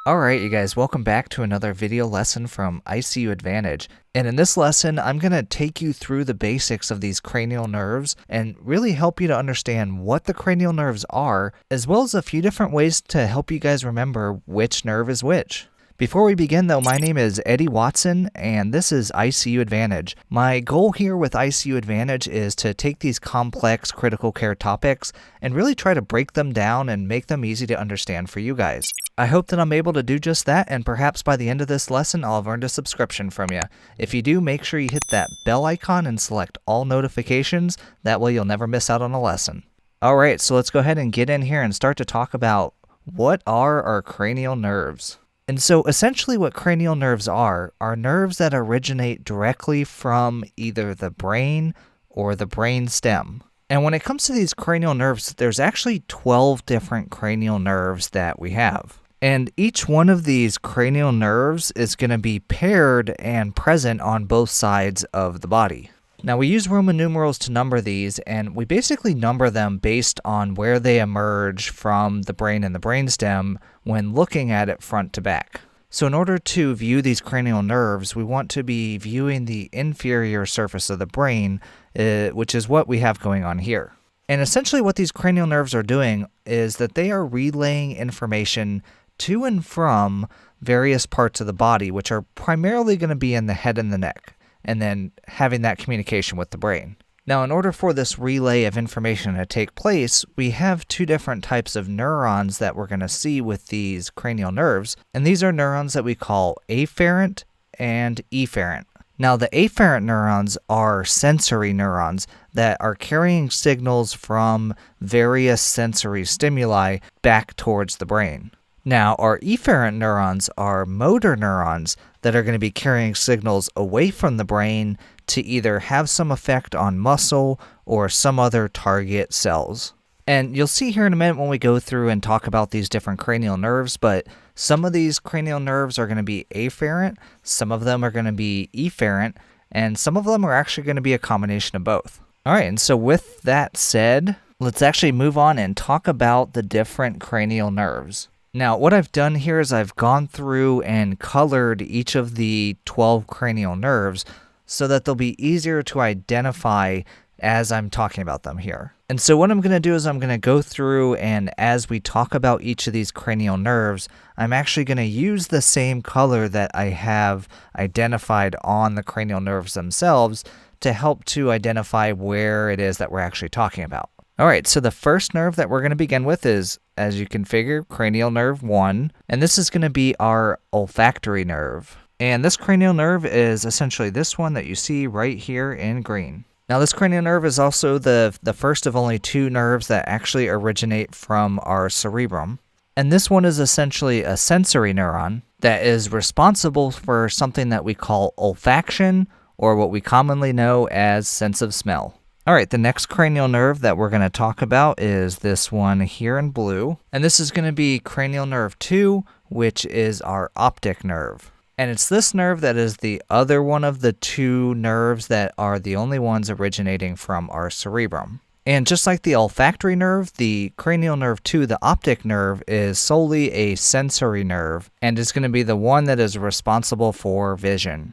Alright, you guys, welcome back to another video lesson from ICU Advantage. And in this lesson, I'm going to take you through the basics of these cranial nerves and really help you to understand what the cranial nerves are, as well as a few different ways to help you guys remember which nerve is which. Before we begin though, my name is Eddie Watson and this is ICU Advantage. My goal here with ICU Advantage is to take these complex critical care topics and really try to break them down and make them easy to understand for you guys. I hope that I'm able to do just that, and perhaps by the end of this lesson I'll have earned a subscription from you. If you do, make sure you hit that bell icon and select all notifications, that way you'll never miss out on a lesson. Alright, so let's go ahead and get in here and start to talk about what are our cranial nerves. And so essentially what cranial nerves are nerves that originate directly from either the brain or the brain stem. And when it comes to these cranial nerves, there's actually 12 different cranial nerves that we have. And each one of these cranial nerves is going to be paired and present on both sides of the body. Now we use Roman numerals to number these, and we basically number them based on where they emerge from the brain and the brainstem when looking at it front to back. So in order to view these cranial nerves, we want to be viewing the inferior surface of the brain, which is what we have going on here. And essentially what these cranial nerves are doing is that they are relaying information to and from various parts of the body, which are primarily going to be in the head and the neck, and then having that communication with the brain. Now, in order for this relay of information to take place, we have two different types of neurons that we're going to see with these cranial nerves, and these are neurons that we call afferent and efferent. Now, the afferent neurons are sensory neurons that are carrying signals from various sensory stimuli back towards the brain. Now, our efferent neurons are motor neurons that are going to be carrying signals away from the brain to either have some effect on muscle or some other target cells. And you'll see here in a minute when we go through and talk about these different cranial nerves, but some of these cranial nerves are going to be afferent, some of them are going to be efferent, and some of them are actually going to be a combination of both. Alright, and so with that said, let's actually move on and talk about the different cranial nerves. Now, what I've done here is I've gone through and colored each of the 12 cranial nerves so that they'll be easier to identify as I'm talking about them here. And so what I'm going to do is I'm going to go through, and as we talk about each of these cranial nerves, I'm actually going to use the same color that I have identified on the cranial nerves themselves to help to identify where it is that we're actually talking about. Alright, so the first nerve that we're going to begin with is, as you can figure, cranial nerve 1, and this is going to be our olfactory nerve. And this cranial nerve is essentially this one that you see right here in green. Now this cranial nerve is also the first of only two nerves that actually originate from our cerebrum. And this one is essentially a sensory neuron that is responsible for something that we call olfaction, or what we commonly know as sense of smell. Alright, the next cranial nerve that we're going to talk about is this one here in blue. And this is going to be cranial nerve 2, which is our optic nerve. And it's this nerve that is the other one of the two nerves that are the only ones originating from our cerebrum. And just like the olfactory nerve, the cranial nerve 2, the optic nerve, is solely a sensory nerve and is going to be the one that is responsible for vision.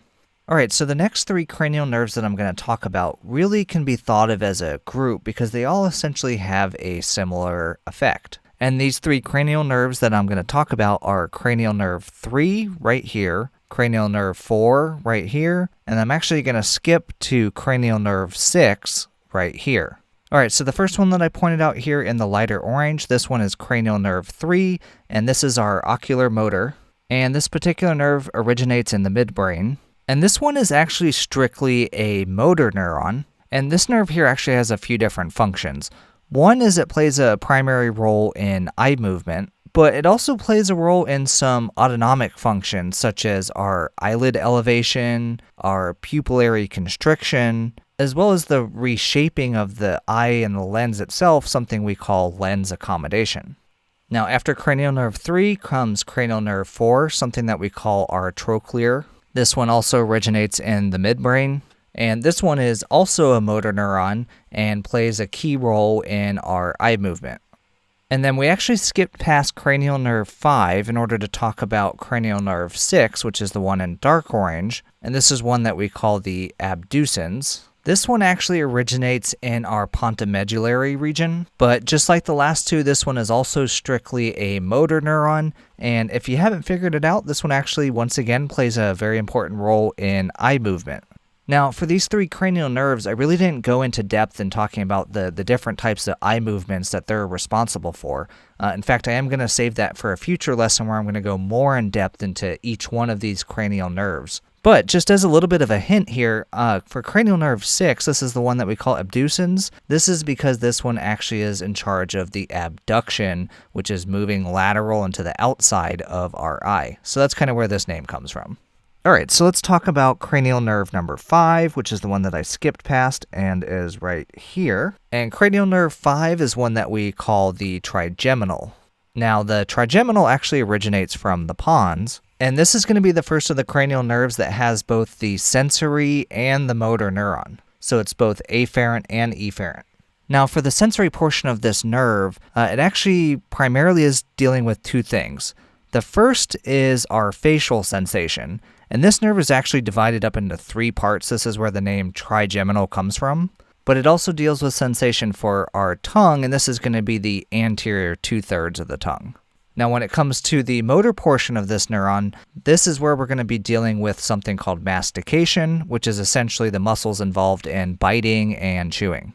Alright, so the next three cranial nerves that I'm going to talk about really can be thought of as a group because they all essentially have a similar effect. And these three cranial nerves that I'm going to talk about are cranial nerve 3 right here, cranial nerve 4 right here, and I'm actually going to skip to cranial nerve 6 right here. Alright, so the first one that I pointed out here in the lighter orange, this one is cranial nerve 3, and this is our ocular motor. And this particular nerve originates in the midbrain. And this one is actually strictly a motor neuron, and this nerve here actually has a few different functions. One is it plays a primary role in eye movement, but it also plays a role in some autonomic functions such as our eyelid elevation, our pupillary constriction, as well as the reshaping of the eye and the lens itself, something we call lens accommodation. Now after cranial nerve 3 comes cranial nerve 4, something that we call our trochlear. This one also originates in the midbrain, and this one is also a motor neuron and plays a key role in our eye movement. And then we actually skipped past cranial nerve 5 in order to talk about cranial nerve 6, which is the one in dark orange. And this is one that we call the abducens. This one actually originates in our pontomedullary region, but just like the last two, this one is also strictly a motor neuron, and if you haven't figured it out, this one actually once again plays a very important role in eye movement. Now, for these three cranial nerves, I really didn't go into depth in talking about the different types of eye movements that they're responsible for. In fact, I am going to save that for a future lesson where I'm going to go more in depth into each one of these cranial nerves. But just as a little bit of a hint here, for cranial nerve 6, this is the one that we call abducens. This is because this one actually is in charge of the abduction, which is moving lateral into the outside of our eye. So that's kind of where this name comes from. All right, so let's talk about cranial nerve number 5, which is the one that I skipped past and is right here. And cranial nerve 5 is one that we call the trigeminal. Now, the trigeminal actually originates from the pons, and this is going to be the first of the cranial nerves that has both the sensory and the motor neuron. So it's both afferent and efferent. Now, for the sensory portion of this nerve, it actually primarily is dealing with two things. The first is our facial sensation, and this nerve is actually divided up into 3 parts. This is where the name trigeminal comes from. But it also deals with sensation for our tongue, and this is going to be the anterior 2/3 of the tongue. Now, when it comes to the motor portion of this neuron, this is where we're going to be dealing with something called mastication, which is essentially the muscles involved in biting and chewing.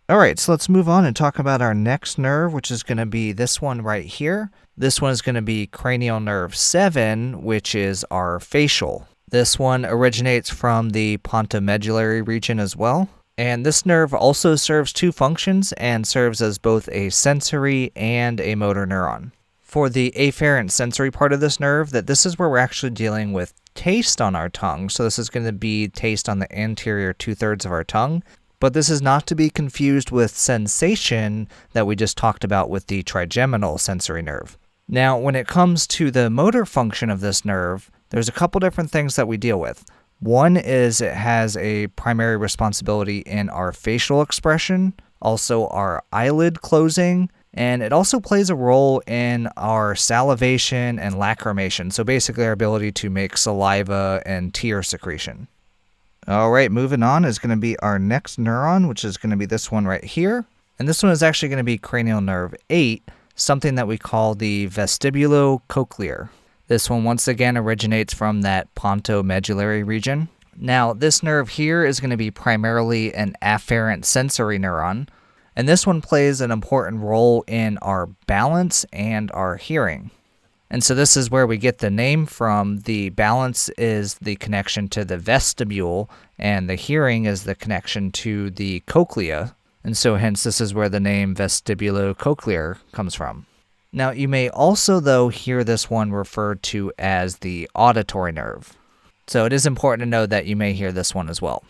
All right, so let's move on and talk about our next nerve, which is going to be this one right here. This one is going to be cranial nerve 7, which is our facial. This one originates from the pontomedullary region as well. And this nerve also serves 2 functions and serves as both a sensory and a motor neuron. For the afferent sensory part of this nerve, this is where we're actually dealing with taste on our tongue. So this is going to be taste on the anterior 2/3 of our tongue. But this is not to be confused with sensation that we just talked about with the trigeminal sensory nerve. Now, when it comes to the motor function of this nerve, there's a couple different things that we deal with. One is it has a primary responsibility in our facial expression, also our eyelid closing, and it also plays a role in our salivation and lacrimation, so basically our ability to make saliva and tear secretion. All right, moving on is going to be our next neuron, which is going to be this one right here. And this one is actually going to be cranial nerve 8, something that we call the vestibulocochlear. This one once again originates from that pontomedullary region. Now, this nerve here is going to be primarily an afferent sensory neuron, and this one plays an important role in our balance and our hearing. And so this is where we get the name from. The balance is the connection to the vestibule, and the hearing is the connection to the cochlea. And so hence this is where the name vestibulocochlear comes from. Now, you may also, though, hear this one referred to as the auditory nerve. So it is important to know that you may hear this one as well.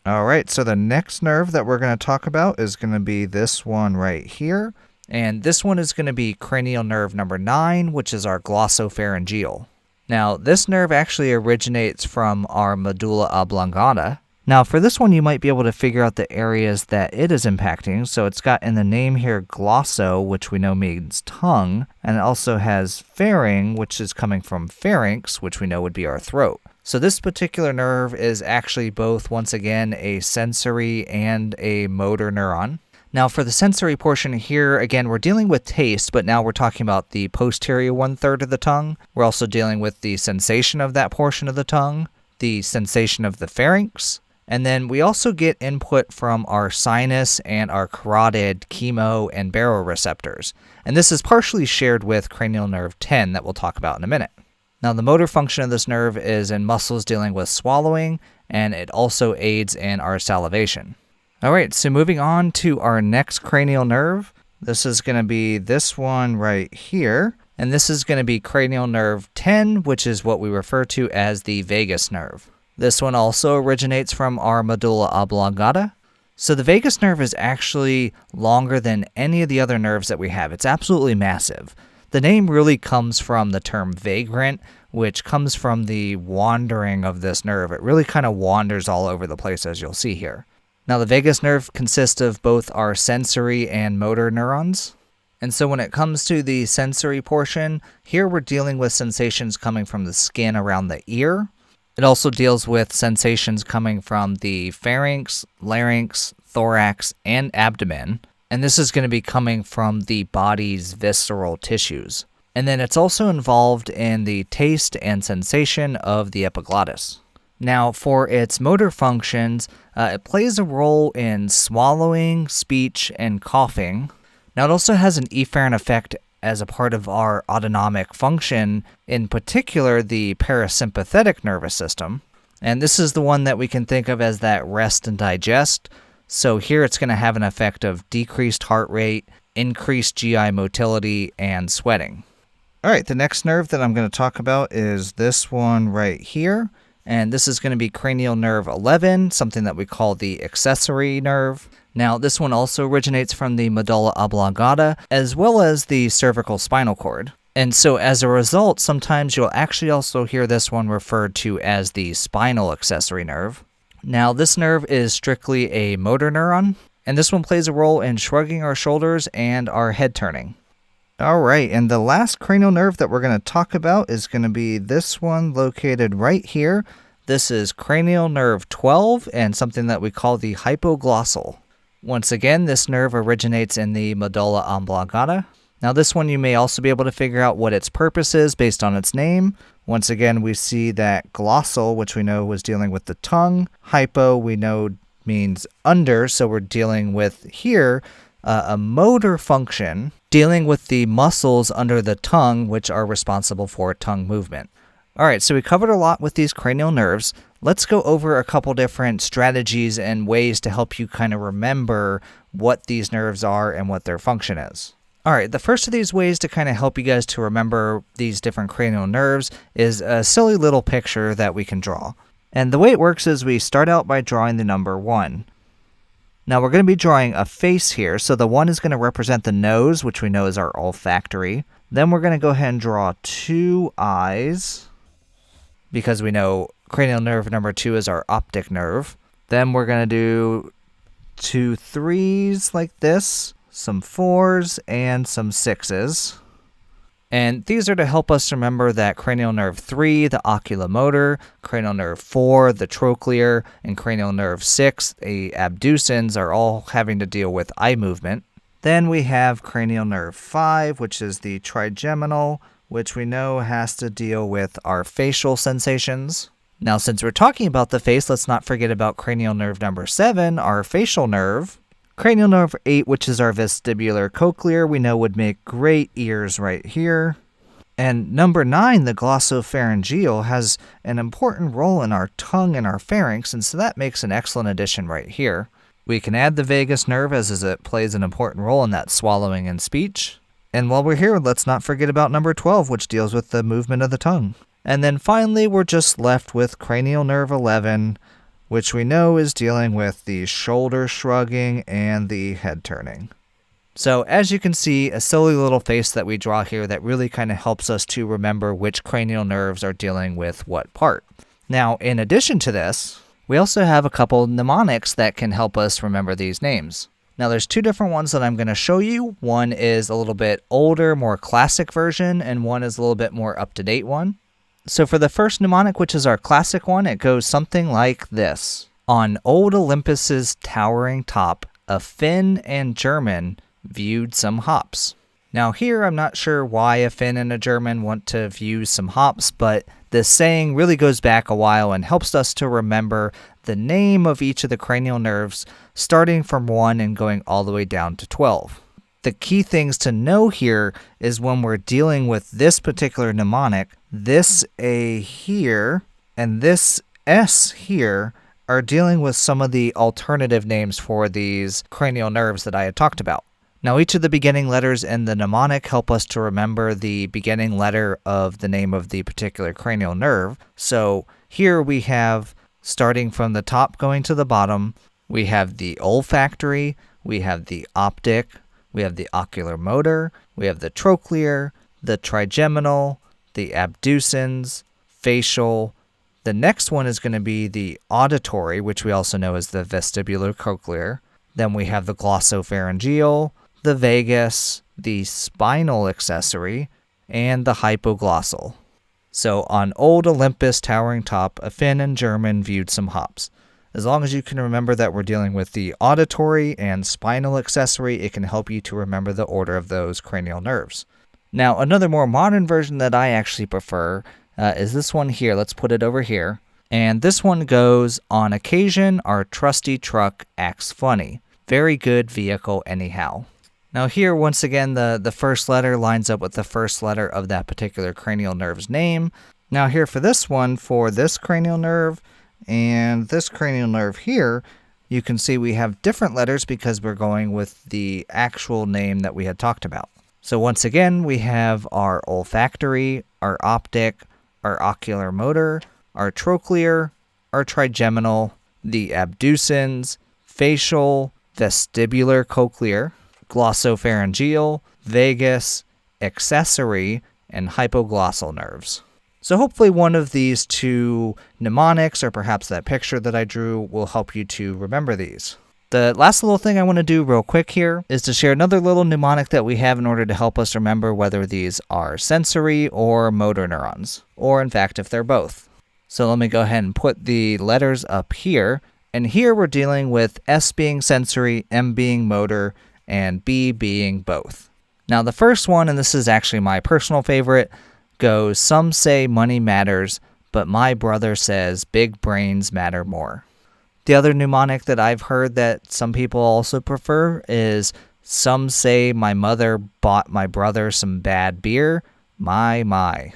All right, so the next nerve that we're going to talk about is going to be this one right here. And this one is going to be cranial nerve number 9, which is our glossopharyngeal. Now, this nerve actually originates from our medulla oblongata. Now, for this one, you might be able to figure out the areas that it is impacting. So it's got in the name here glosso, which we know means tongue, and it also has pharynx, which is coming from pharynx, which we know would be our throat. So this particular nerve is actually both, once again, a sensory and a motor neuron. Now, for the sensory portion here, again, we're dealing with taste, but now we're talking about the posterior 1/3 of the tongue. We're also dealing with the sensation of that portion of the tongue, the sensation of the pharynx, and then we also get input from our sinus and our carotid, chemo, and baroreceptors. And this is partially shared with cranial nerve 10 that we'll talk about in a minute. Now, the motor function of this nerve is in muscles dealing with swallowing, and it also aids in our salivation. All right, so moving on to our next cranial nerve. This is going to be this one right here, and this is going to be cranial nerve 10, which is what we refer to as the vagus nerve. This one also originates from our medulla oblongata. So the vagus nerve is actually longer than any of the other nerves that we have. It's absolutely massive. The name really comes from the term vagrant, which comes from the wandering of this nerve. It really kind of wanders all over the place, as you'll see here. Now, the vagus nerve consists of both our sensory and motor neurons. And so when it comes to the sensory portion, here we're dealing with sensations coming from the skin around the ear. It also deals with sensations coming from the pharynx, larynx, thorax, and abdomen. And this is going to be coming from the body's visceral tissues. And then it's also involved in the taste and sensation of the epiglottis. Now, for its motor functions, it plays a role in swallowing, speech, and coughing. Now, it also has an efferent effect as a part of our autonomic function, in particular the parasympathetic nervous system. And this is the one that we can think of as that rest and digest. So here it's going to have an effect of decreased heart rate, increased GI motility, and sweating. All right, the next nerve that I'm going to talk about is this one right here. And this is going to be cranial nerve 11, something that we call the accessory nerve. Now, this one also originates from the medulla oblongata, as well as the cervical spinal cord. And so as a result, sometimes you'll actually also hear this one referred to as the spinal accessory nerve. Now, this nerve is strictly a motor neuron, and this one plays a role in shrugging our shoulders and our head turning. All right, and the last cranial nerve that we're going to talk about is going to be this one located right here. This is cranial nerve 12 and something that we call the hypoglossal. Once again, this nerve originates in the medulla oblongata. Now, this one you may also be able to figure out what its purpose is based on its name. Once again, we see that glossal, which we know was dealing with the tongue. Hypo, we know means under, so we're dealing with here a motor function dealing with the muscles under the tongue, which are responsible for tongue movement. All right, so we covered a lot with these cranial nerves. Let's go over a couple different strategies and ways to help you kind of remember what these nerves are and what their function is. All right, the first of these ways to kind of help you guys to remember these different cranial nerves is a silly little picture that we can draw. And the way it works is we start out by drawing the number 1. Now we're going to be drawing a face here, so the 1 is going to represent the nose, which we know is our olfactory. Then we're going to go ahead and draw 2 eyes, because we know cranial nerve number 2 is our optic nerve. Then we're going to do 2 3s like this, some 4s, and some 6s. And these are to help us remember that cranial nerve 3, the oculomotor, cranial nerve 4, the trochlear, and cranial nerve 6, the abducens, are all having to deal with eye movement. Then we have cranial nerve 5, which is the trigeminal, which we know has to deal with our facial sensations. Now, since we're talking about the face, let's not forget about cranial nerve number 7, our facial nerve. Cranial nerve 8, which is our vestibular cochlear, we know would make great ears right here. And number 9, the glossopharyngeal, has an important role in our tongue and our pharynx, and so that makes an excellent addition right here. We can add the vagus nerve as it plays an important role in that swallowing and speech. And while we're here, let's not forget about number 12, which deals with the movement of the tongue. And then finally, we're just left with cranial nerve 11, which we know is dealing with the shoulder shrugging and the head turning. So as you can see, a silly little face that we draw here that really kind of helps us to remember which cranial nerves are dealing with what part. Now, in addition to this, we also have a couple mnemonics that can help us remember these names. Now, there's 2 different ones that I'm going to show you. One is a little bit older, more classic version, and one is a little bit more up-to-date one. So for the first mnemonic, which is our classic one, it goes something like this. On old Olympus's towering top, a Finn and German viewed some hops. Now here, I'm not sure why a Finn and a German want to view some hops, but this saying really goes back a while and helps us to remember the name of each of the cranial nerves, starting from 1 and going all the way down to 12. The key things to know here is when we're dealing with this particular mnemonic, this A here and this S here are dealing with some of the alternative names for these cranial nerves that I had talked about. Now, each of the beginning letters in the mnemonic help us to remember the beginning letter of the name of the particular cranial nerve. So here we have, starting from the top going to the bottom, we have the olfactory, we have the optic, we have the ocular motor, we have the trochlear, the trigeminal, the abducens, facial. The next one is going to be the auditory, which we also know as the vestibular cochlear. Then we have the glossopharyngeal, the vagus, the spinal accessory, and the hypoglossal. So on old Olympus towering top, a Finn and German viewed some hops. As long as you can remember that we're dealing with the auditory and spinal accessory, it can help you to remember the order of those cranial nerves. Now, another more modern version that I actually prefer is this one here. Let's put it over here. And this one goes, on occasion, our trusty truck acts funny. Very good vehicle anyhow. Now here, once again, the first letter lines up with the first letter of that particular cranial nerve's name. Now here for this one, for this cranial nerve and this cranial nerve here, you can see we have different letters because we're going with the actual name that we had talked about. So once again, we have our olfactory, our optic, our ocular motor, our trochlear, our trigeminal, the abducens, facial, vestibular cochlear, glossopharyngeal, vagus, accessory, and hypoglossal nerves. So hopefully one of these two mnemonics, or perhaps that picture that I drew, will help you to remember these. The last little thing I want to do real quick here is to share another little mnemonic that we have in order to help us remember whether these are sensory or motor neurons, or in fact if they're both. So let me go ahead and put the letters up here, and here we're dealing with S being sensory, M being motor, and B being both. Now the first one, and this is actually my personal favorite, goes, some say money matters, but my brother says big brains matter more. The other mnemonic that I've heard that some people also prefer is, some say my mother bought my brother some bad beer, my.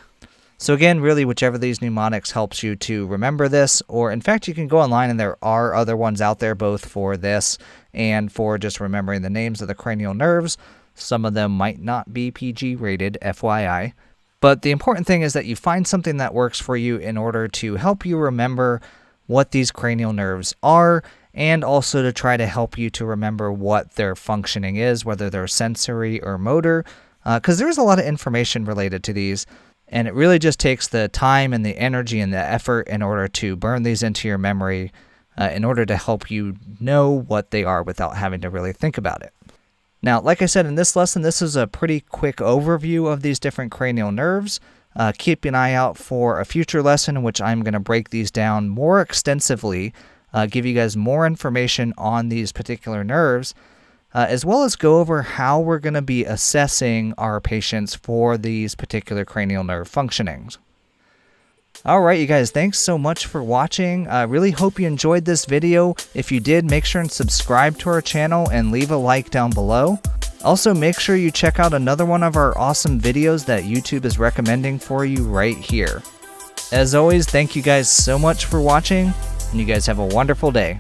So again, really whichever of these mnemonics helps you to remember this, or in fact you can go online and there are other ones out there both for this and for just remembering the names of the cranial nerves. Some of them might not be PG rated, FYI. But the important thing is that you find something that works for you in order to help you remember what these cranial nerves are, and also to try to help you to remember what their functioning is, whether they're sensory or motor, because there's a lot of information related to these, and it really just takes the time and the energy and the effort in order to burn these into your memory in order to help you know what they are without having to really think about it. Now, like I said in this lesson, this is a pretty quick overview of these different cranial nerves. Keep an eye out for a future lesson in which I'm going to break these down more extensively, give you guys more information on these particular nerves, as well as go over how we're going to be assessing our patients for these particular cranial nerve functionings. Alright you guys, thanks so much for watching. I really hope you enjoyed this video. If you did, make sure and subscribe to our channel and leave a like down below. Also, make sure you check out another one of our awesome videos that YouTube is recommending for you right here. As always, thank you guys so much for watching, and you guys have a wonderful day.